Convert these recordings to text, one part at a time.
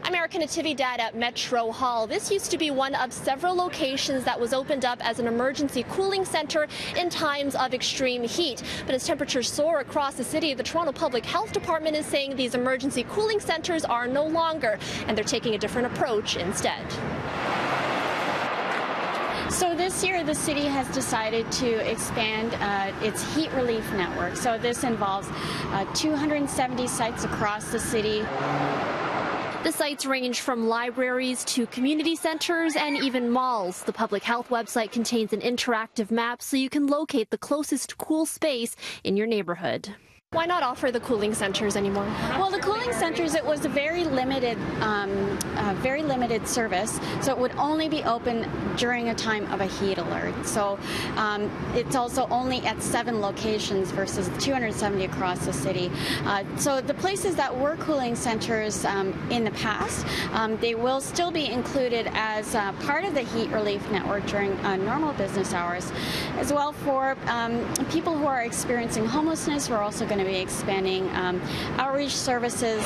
I'm Natividad at Metro Hall. This used to be one of several locations that was opened up as an emergency cooling center in times of extreme heat. But as temperatures soar across the city, the Toronto Public Health Department is saying these emergency cooling centers are no longer, and they're taking a different approach instead. So this year, the city has decided to expand its heat relief network. So this involves 270 sites across the city. The sites range from libraries to community centers and even malls. The public health website contains an interactive map so you can locate the closest cool space in your neighborhood. Why not offer the cooling centers anymore? Well, the cooling centers, it was a very limited service, so it would only be open during a time of a heat alert. So it's also only at 7 locations versus 270 across the city. So the places that were cooling centers in the past, they will still be included as part of the heat relief network during normal business hours. As well, for people who are experiencing homelessness, we're also going to be expanding outreach services.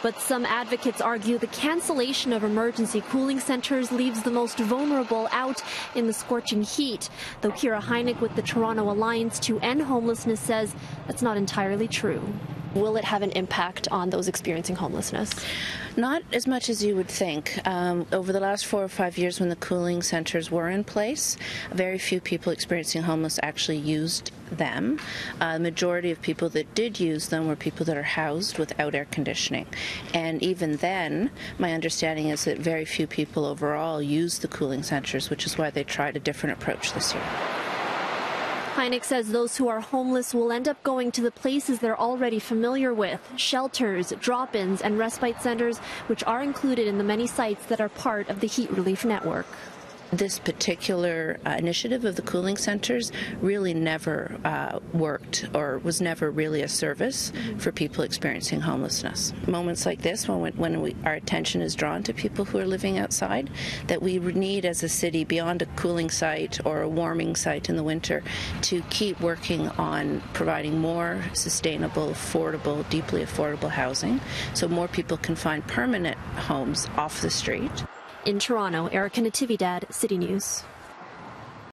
But some advocates argue the cancellation of emergency cooling centers leaves the most vulnerable out in the scorching heat. Though Kira Heineck with the Toronto Alliance to End Homelessness says that's not entirely true. Will it have an impact on those experiencing homelessness? Not as much as you would think. Over the last 4 or 5 years when the cooling centers were in place, very few people experiencing homelessness actually used them. The majority of people that did use them were people that are housed without air conditioning. And even then, my understanding is that very few people overall used the cooling centers, which is why they tried a different approach this year. Heineck says those who are homeless will end up going to the places they're already familiar with, shelters, drop-ins, and respite centers, which are included in the many sites that are part of the heat relief network. This particular initiative of the cooling centers really never worked or was never really a service for people experiencing homelessness. Moments like this, when our attention is drawn to people who are living outside, that we need as a city, beyond a cooling site or a warming site in the winter, to keep working on providing more sustainable, affordable, deeply affordable housing so more people can find permanent homes off the street. In Toronto, Natividad, City News.